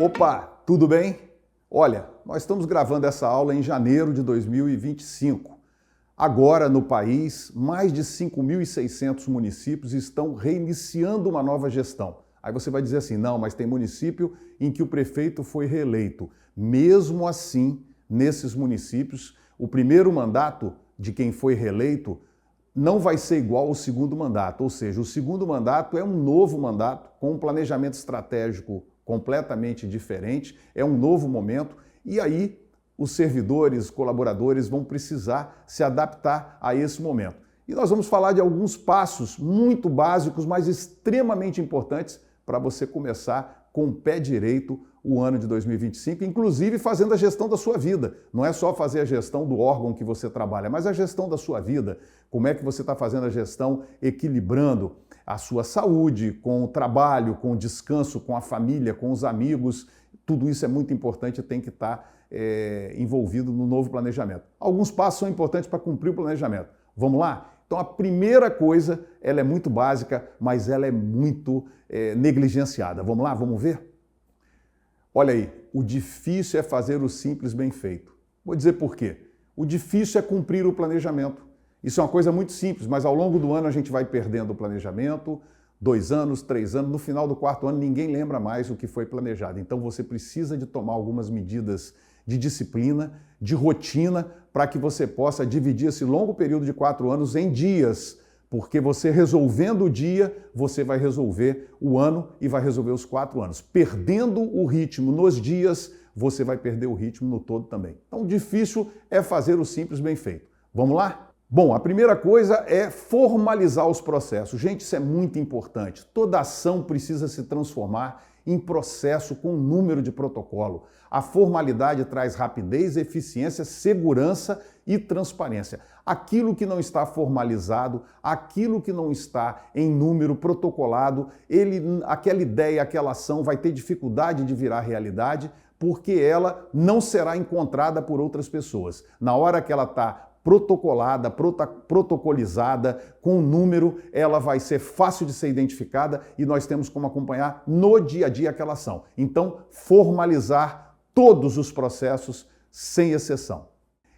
Opa, tudo bem? Olha, nós estamos gravando essa aula em janeiro de 2025. Agora, no país, mais de 5.600 municípios estão reiniciando uma nova gestão. Aí você vai dizer assim, não, mas tem município em que o prefeito foi reeleito. Mesmo assim, nesses municípios, o primeiro mandato de quem foi reeleito não vai ser igual ao segundo mandato. Ou seja, o segundo mandato é um novo mandato com um planejamento estratégico completamente diferente, é um novo momento e aí os servidores, colaboradores vão precisar se adaptar a esse momento. E nós vamos falar de alguns passos muito básicos, mas extremamente importantes para você começar com o pé direito o ano de 2025, inclusive fazendo a gestão da sua vida. Não é só fazer a gestão do órgão que você trabalha, mas a gestão da sua vida. Como é que você está fazendo a gestão equilibrando a sua saúde com o trabalho, com o descanso, com a família, com os amigos. Tudo isso é muito importante e tem que estar envolvido no novo planejamento. Alguns passos são importantes para cumprir o planejamento. Vamos lá? Então a primeira coisa, ela é muito básica, mas ela é muito negligenciada. Vamos lá? Vamos ver? Olha aí, o difícil é fazer o simples bem feito. Vou dizer por quê. O difícil é cumprir o planejamento. Isso é uma coisa muito simples, mas ao longo do ano a gente vai perdendo o planejamento, 2 anos, 3 anos, no final do 4º ano ninguém lembra mais o que foi planejado. Então você precisa de tomar algumas medidas de disciplina, de rotina, para que você possa dividir esse longo período de 4 anos em dias, porque você resolvendo o dia, você vai resolver o ano e vai resolver os 4 anos. Perdendo o ritmo nos dias, você vai perder o ritmo no todo também. Então o difícil é fazer o simples bem feito. Vamos lá? Bom, a primeira coisa é formalizar os processos. Gente, isso é muito importante. Toda ação precisa se transformar em processo com número de protocolo. A formalidade traz rapidez, eficiência, segurança e transparência. Aquilo que não está formalizado, aquilo que não está em número protocolado, aquela ideia, aquela ação vai ter dificuldade de virar realidade porque ela não será encontrada por outras pessoas. Na hora que ela está protocolada, protocolizada, com um número, ela vai ser fácil de ser identificada e nós temos como acompanhar no dia a dia aquela ação. Então, formalizar todos os processos, sem exceção.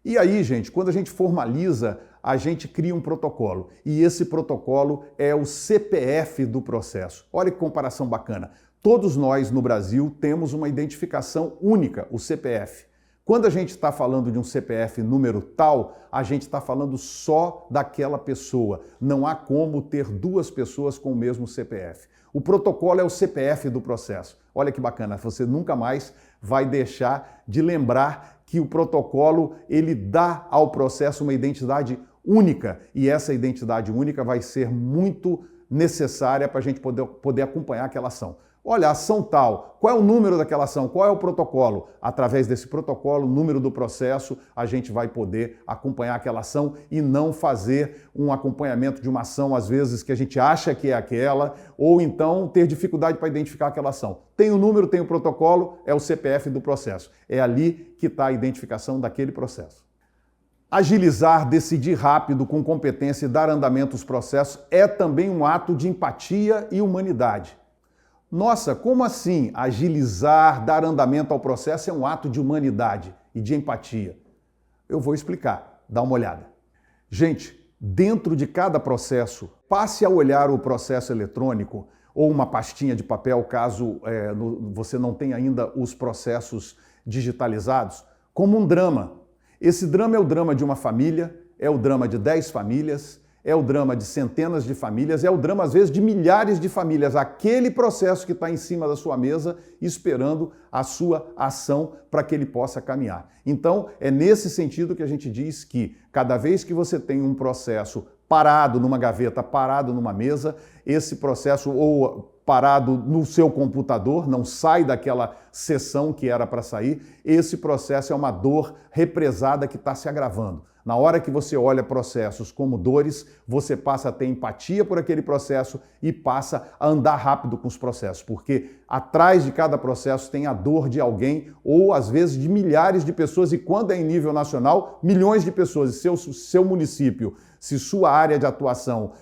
E aí, gente, quando a gente formaliza, a gente cria um protocolo. E esse protocolo é o CPF do processo. Olha que comparação bacana. Todos nós no Brasil temos uma identificação única, o CPF. Quando a gente está falando de um CPF número tal, a gente está falando só daquela pessoa. Não há como ter 2 pessoas com o mesmo CPF. O protocolo é o CPF do processo. Olha que bacana, você nunca mais vai deixar de lembrar que o protocolo ele dá ao processo uma identidade única e essa identidade única vai ser muito necessária para a gente poder acompanhar aquela ação. Olha, a ação tal, qual é o número daquela ação? Qual é o protocolo? Através desse protocolo, o número do processo, a gente vai poder acompanhar aquela ação e não fazer um acompanhamento de uma ação, às vezes, que a gente acha que é aquela, ou então ter dificuldade para identificar aquela ação. Tem o número, tem o protocolo, é o CPF do processo. É ali que está a identificação daquele processo. Agilizar, decidir rápido, com competência e dar andamento aos processos é também um ato de empatia e humanidade. Nossa, como assim agilizar, dar andamento ao processo é um ato de humanidade e de empatia? Eu vou explicar, dá uma olhada. Gente, dentro de cada processo, passe a olhar o processo eletrônico ou uma pastinha de papel, caso você não tenha ainda os processos digitalizados, como um drama. Esse drama é o drama de uma família, é o drama de 10 famílias, é o drama de centenas de famílias, é o drama, às vezes, de milhares de famílias. Aquele processo que está em cima da sua mesa esperando a sua ação para que ele possa caminhar. Então, é nesse sentido que a gente diz que cada vez que você tem um processo parado numa gaveta, parado numa mesa, esse processo ou parado no seu computador, não sai daquela sessão que era para sair, esse processo é uma dor represada que está se agravando. Na hora que você olha processos como dores, você passa a ter empatia por aquele processo e passa a andar rápido com os processos, porque atrás de cada processo tem a dor de alguém ou, às vezes, de milhares de pessoas e, quando é em nível nacional, milhões de pessoas. E seu município, se sua área de atuação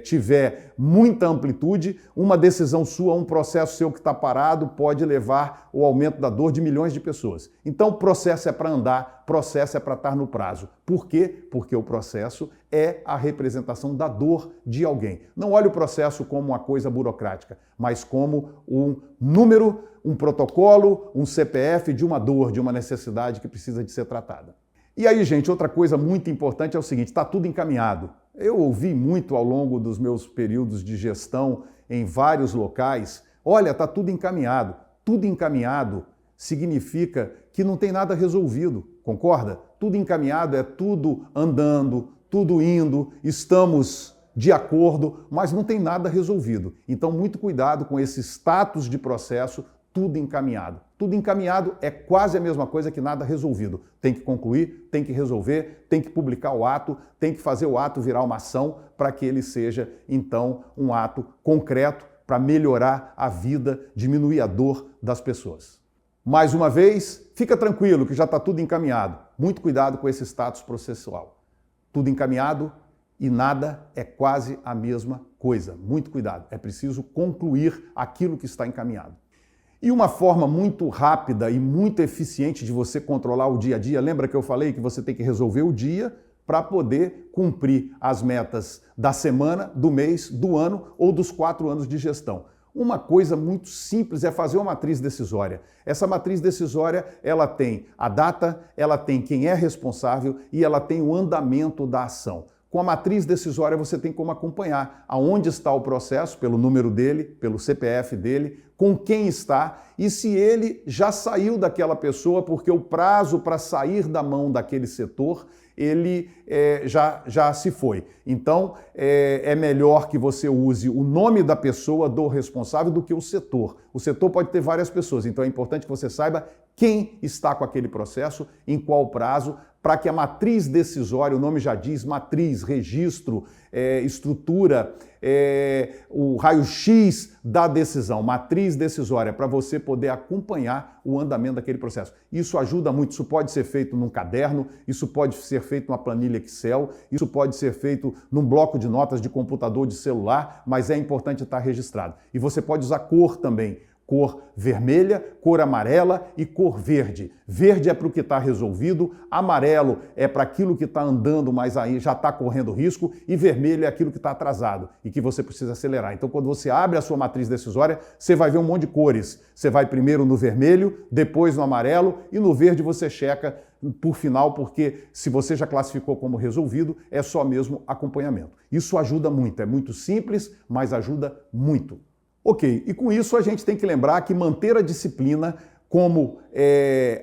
tiver muita amplitude, uma decisão sua, um processo seu que está parado pode levar ao aumento da dor de milhões de pessoas. Então, o processo é para andar, processo é para estar no prazo. Por quê? Porque o processo é a representação da dor de alguém. Não olhe o processo como uma coisa burocrática, mas como um número, um protocolo, um CPF de uma dor, de uma necessidade que precisa de ser tratada. E aí, gente, outra coisa muito importante é o seguinte, está tudo encaminhado. Eu ouvi muito ao longo dos meus períodos de gestão em vários locais, olha, está tudo encaminhado. Tudo encaminhado significa que não tem nada resolvido, concorda? Tudo encaminhado é tudo andando, tudo indo, estamos de acordo, mas não tem nada resolvido. Então, muito cuidado com esse status de processo, tudo encaminhado. Tudo encaminhado é quase a mesma coisa que nada resolvido. Tem que concluir, tem que resolver, tem que publicar o ato, tem que fazer o ato virar uma ação para que ele seja, então, um ato concreto para melhorar a vida, diminuir a dor das pessoas. Mais uma vez, fica tranquilo que já está tudo encaminhado. Muito cuidado com esse status processual. Tudo encaminhado e nada é quase a mesma coisa. Muito cuidado. É preciso concluir aquilo que está encaminhado. E uma forma muito rápida e muito eficiente de você controlar o dia a dia, lembra que eu falei que você tem que resolver o dia para poder cumprir as metas da semana, do mês, do ano ou dos 4 anos de gestão. Uma coisa muito simples é fazer uma matriz decisória. Essa matriz decisória, ela tem a data, ela tem quem é responsável e ela tem o andamento da ação. Com a matriz decisória, você tem como acompanhar aonde está o processo, pelo número dele, pelo CPF dele, com quem está e se ele já saiu daquela pessoa, porque o prazo para sair da mão daquele setor, ele já se foi. Então, é melhor que você use o nome da pessoa, do responsável, do que o setor. O setor pode ter várias pessoas, então é importante que você saiba quem está com aquele processo, em qual prazo, para que a matriz decisória, o nome já diz, matriz, registro, estrutura, o raio-x da decisão, matriz decisória, para você poder acompanhar o andamento daquele processo. Isso ajuda muito, isso pode ser feito num caderno, isso pode ser feito numa planilha Excel, isso pode ser feito num bloco de notas de computador, de celular, mas é importante estar registrado. E você pode usar cor também. Cor vermelha, cor amarela e cor verde. Verde é para o que está resolvido, amarelo é para aquilo que está andando, mas aí já está correndo risco, e vermelho é aquilo que está atrasado e que você precisa acelerar. Então, quando você abre a sua matriz decisória, você vai ver um monte de cores. Você vai primeiro no vermelho, depois no amarelo e no verde você checa por final, porque se você já classificou como resolvido, é só mesmo acompanhamento. Isso ajuda muito, é muito simples, mas ajuda muito. Ok, e com isso a gente tem que lembrar que manter a disciplina como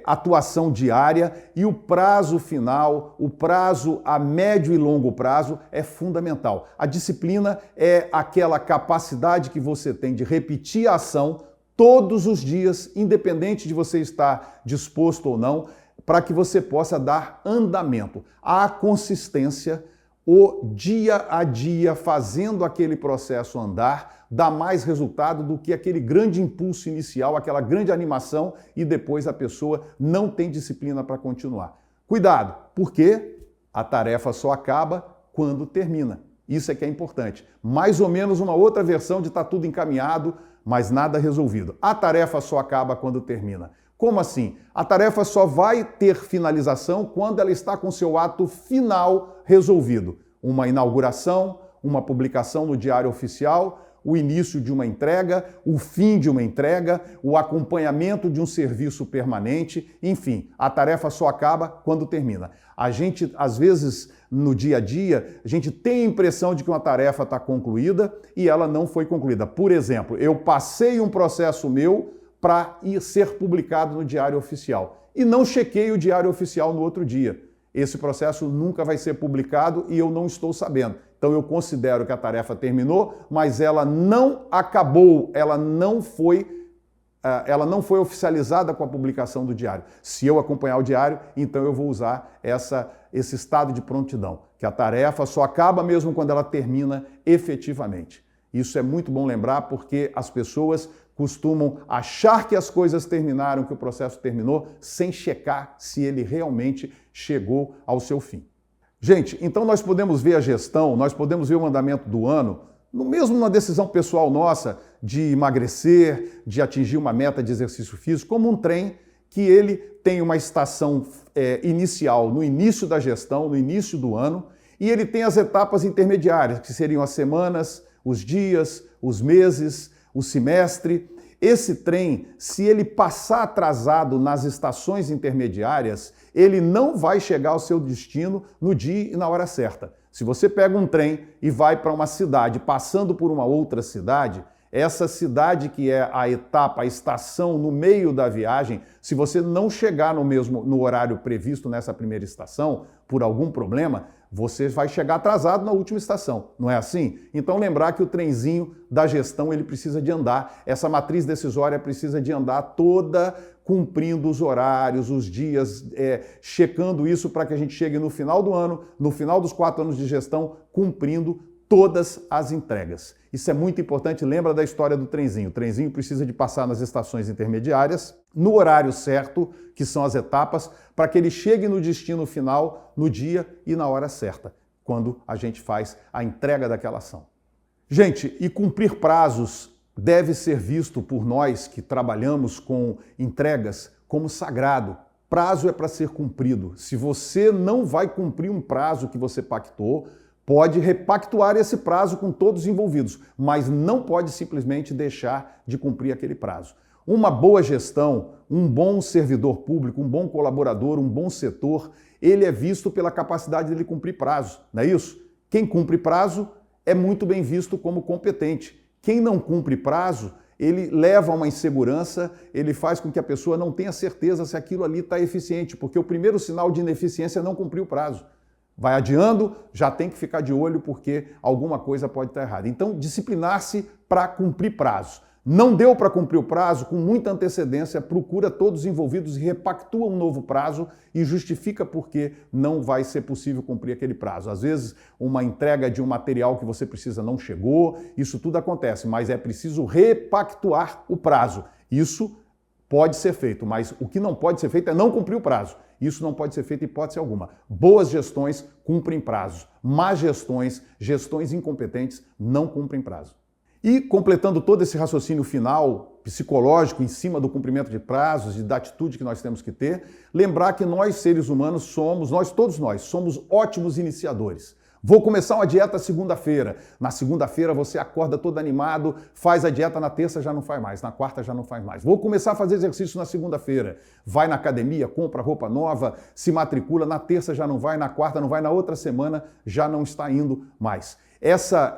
atuação diária e o prazo final, o prazo a médio e longo prazo é fundamental. A disciplina é aquela capacidade que você tem de repetir a ação todos os dias, independente de você estar disposto ou não, para que você possa dar andamento. A consistência, o dia a dia fazendo aquele processo andar, dá mais resultado do que aquele grande impulso inicial, aquela grande animação e depois a pessoa não tem disciplina para continuar. Cuidado, porque a tarefa só acaba quando termina. Isso é que é importante. Mais ou menos uma outra versão de estar tudo encaminhado, mas nada resolvido. A tarefa só acaba quando termina. Como assim? A tarefa só vai ter finalização quando ela está com seu ato final resolvido. Uma inauguração, uma publicação no Diário Oficial, o início de uma entrega, o fim de uma entrega, o acompanhamento de um serviço permanente, enfim, a tarefa só acaba quando termina. A gente, às vezes, no dia a dia, a gente tem a impressão de que uma tarefa está concluída e ela não foi concluída. Por exemplo, eu passei um processo meu para ser publicado no Diário Oficial e não chequei o Diário Oficial no outro dia. Esse processo nunca vai ser publicado e eu não estou sabendo. Então eu considero que a tarefa terminou, mas ela não acabou, ela não foi oficializada com a publicação do diário. Se eu acompanhar o diário, então eu vou usar esse estado de prontidão, que a tarefa só acaba mesmo quando ela termina efetivamente. Isso é muito bom lembrar porque as pessoas costumam achar que as coisas terminaram, que o processo terminou, sem checar se ele realmente chegou ao seu fim. Gente, então nós podemos ver a gestão, nós podemos ver o andamento do ano, mesmo numa decisão pessoal nossa de emagrecer, de atingir uma meta de exercício físico, como um trem que ele tem uma estação inicial no início da gestão, no início do ano, e ele tem as etapas intermediárias, que seriam as semanas, os dias, os meses, o semestre. Esse trem, se ele passar atrasado nas estações intermediárias, ele não vai chegar ao seu destino no dia e na hora certa. Se você pega um trem e vai para uma cidade passando por uma outra cidade, essa cidade que é a etapa, a estação no meio da viagem, se você não chegar no horário previsto nessa primeira estação, por algum problema, você vai chegar atrasado na última estação, não é assim? Então lembrar que o trenzinho da gestão ele precisa de andar, essa matriz decisória precisa de andar toda cumprindo os horários, os dias, checando isso para que a gente chegue no final do ano, no final dos 4 anos de gestão, cumprindo todas as entregas. Isso é muito importante, lembra da história do trenzinho. O trenzinho precisa de passar nas estações intermediárias, no horário certo, que são as etapas, para que ele chegue no destino final, no dia e na hora certa, quando a gente faz a entrega daquela ação. Gente, e cumprir prazos deve ser visto por nós que trabalhamos com entregas como sagrado. Prazo é para ser cumprido. Se você não vai cumprir um prazo que você pactou, pode repactuar esse prazo com todos os envolvidos, mas não pode simplesmente deixar de cumprir aquele prazo. Uma boa gestão, um bom servidor público, um bom colaborador, um bom setor, ele é visto pela capacidade dele cumprir prazo, não é isso? Quem cumpre prazo é muito bem visto como competente. Quem não cumpre prazo, ele leva a uma insegurança, ele faz com que a pessoa não tenha certeza se aquilo ali está eficiente, porque o primeiro sinal de ineficiência é não cumprir o prazo. Vai adiando, já tem que ficar de olho porque alguma coisa pode estar errada. Então, disciplinar-se para cumprir prazo. Não deu para cumprir o prazo, com muita antecedência, procura todos os envolvidos e repactua um novo prazo e justifica por que não vai ser possível cumprir aquele prazo. Às vezes, uma entrega de um material que você precisa não chegou, isso tudo acontece, mas é preciso repactuar o prazo. Isso pode ser feito, mas o que não pode ser feito é não cumprir o prazo. Isso não pode ser feito em hipótese alguma. Boas gestões cumprem prazo. Más gestões, gestões incompetentes, não cumprem prazo. E completando todo esse raciocínio final psicológico em cima do cumprimento de prazos e da atitude que nós temos que ter, lembrar que nós, seres humanos, todos nós, somos ótimos iniciadores. Vou começar uma dieta segunda-feira. Na segunda-feira você acorda todo animado, faz a dieta, na terça já não faz mais, na quarta já não faz mais. Vou começar a fazer exercício na segunda-feira. Vai na academia, compra roupa nova, se matricula, na terça já não vai, na quarta não vai, na outra semana já não está indo mais. Essa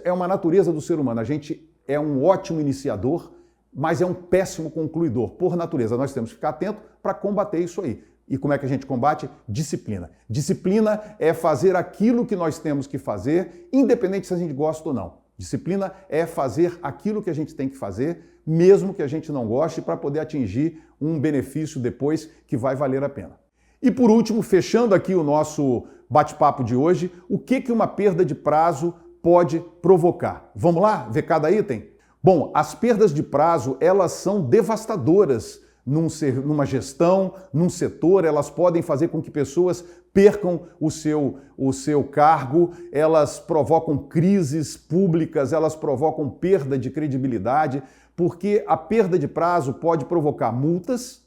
é uma natureza do ser humano. A gente é um ótimo iniciador, mas é um péssimo concluidor. Por natureza, nós temos que ficar atento para combater isso aí. E como é que a gente combate? Disciplina. Disciplina é fazer aquilo que nós temos que fazer, independente se a gente gosta ou não. Disciplina é fazer aquilo que a gente tem que fazer, mesmo que a gente não goste, para poder atingir um benefício depois que vai valer a pena. E por último, fechando aqui o nosso bate-papo de hoje, o que uma perda de prazo pode provocar? Vamos lá ver cada item? Bom, as perdas de prazo, elas são devastadoras numa gestão, num setor, elas podem fazer com que pessoas percam o seu cargo, elas provocam crises públicas, elas provocam perda de credibilidade, porque a perda de prazo pode provocar multas.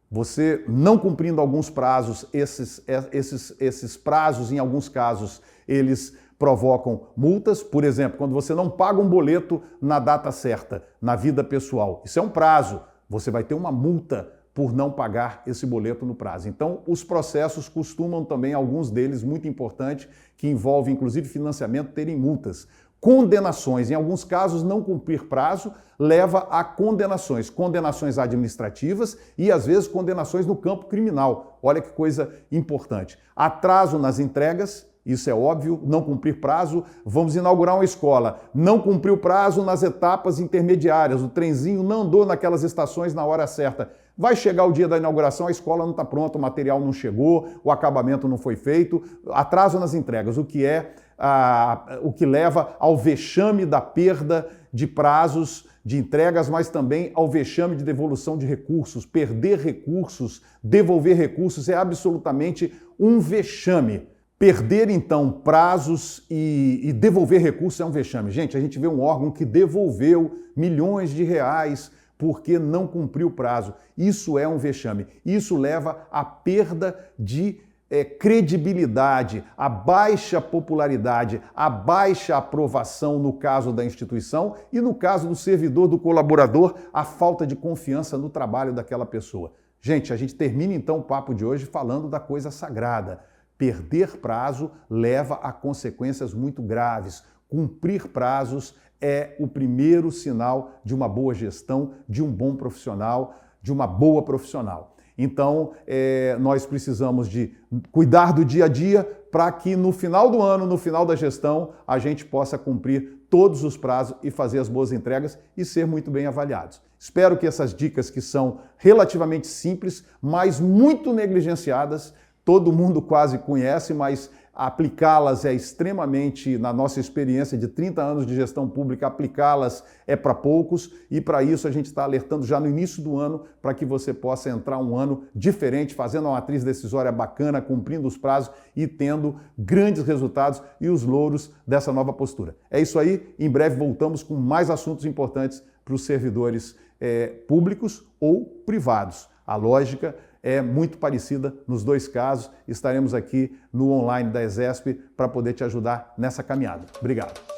Você não cumprindo alguns prazos, esses prazos, em alguns casos, eles provocam multas. Por exemplo, quando você não paga um boleto na data certa, na vida pessoal, isso é um prazo. Você vai ter uma multa por não pagar esse boleto no prazo. Então, os processos costumam também, alguns deles muito importantes, que envolvem inclusive financiamento, terem multas. Condenações, em alguns casos, não cumprir prazo leva a condenações administrativas e às vezes condenações no campo criminal. Olha que coisa importante. Atraso nas entregas, isso é óbvio, não cumprir prazo. Vamos inaugurar uma escola, não cumpriu prazo nas etapas intermediárias, o trenzinho não andou naquelas estações na hora certa. Vai chegar o dia da inauguração, a escola não está pronta, o material não chegou, o acabamento não foi feito, atraso nas entregas, o que leva ao vexame da perda de prazos de entregas, mas também ao vexame de devolução de recursos. Perder recursos, devolver recursos é absolutamente um vexame. Perder, então, prazos e devolver recursos é um vexame. Gente, a gente vê um órgão que devolveu milhões de reais porque não cumpriu o prazo. Isso é um vexame. Isso leva à perda de credibilidade, a baixa popularidade, a baixa aprovação no caso da instituição e no caso do servidor, do colaborador, a falta de confiança no trabalho daquela pessoa. Gente, a gente termina então o papo de hoje falando da coisa sagrada. Perder prazo leva a consequências muito graves. Cumprir prazos é o primeiro sinal de uma boa gestão, de um bom profissional, de uma boa profissional. Então, nós precisamos de cuidar do dia a dia para que no final do ano, no final da gestão, a gente possa cumprir todos os prazos e fazer as boas entregas e ser muito bem avaliados. Espero que essas dicas, que são relativamente simples, mas muito negligenciadas, todo mundo quase conhece, mas aplicá-las é extremamente, na nossa experiência de 30 anos de gestão pública, aplicá-las é para poucos e para isso a gente está alertando já no início do ano para que você possa entrar um ano diferente, fazendo uma matriz decisória bacana, cumprindo os prazos e tendo grandes resultados e os louros dessa nova postura. É isso aí, em breve voltamos com mais assuntos importantes para os servidores públicos ou privados. A lógica é muito parecida nos dois casos. Estaremos aqui no online da ESESP para poder te ajudar nessa caminhada. Obrigado.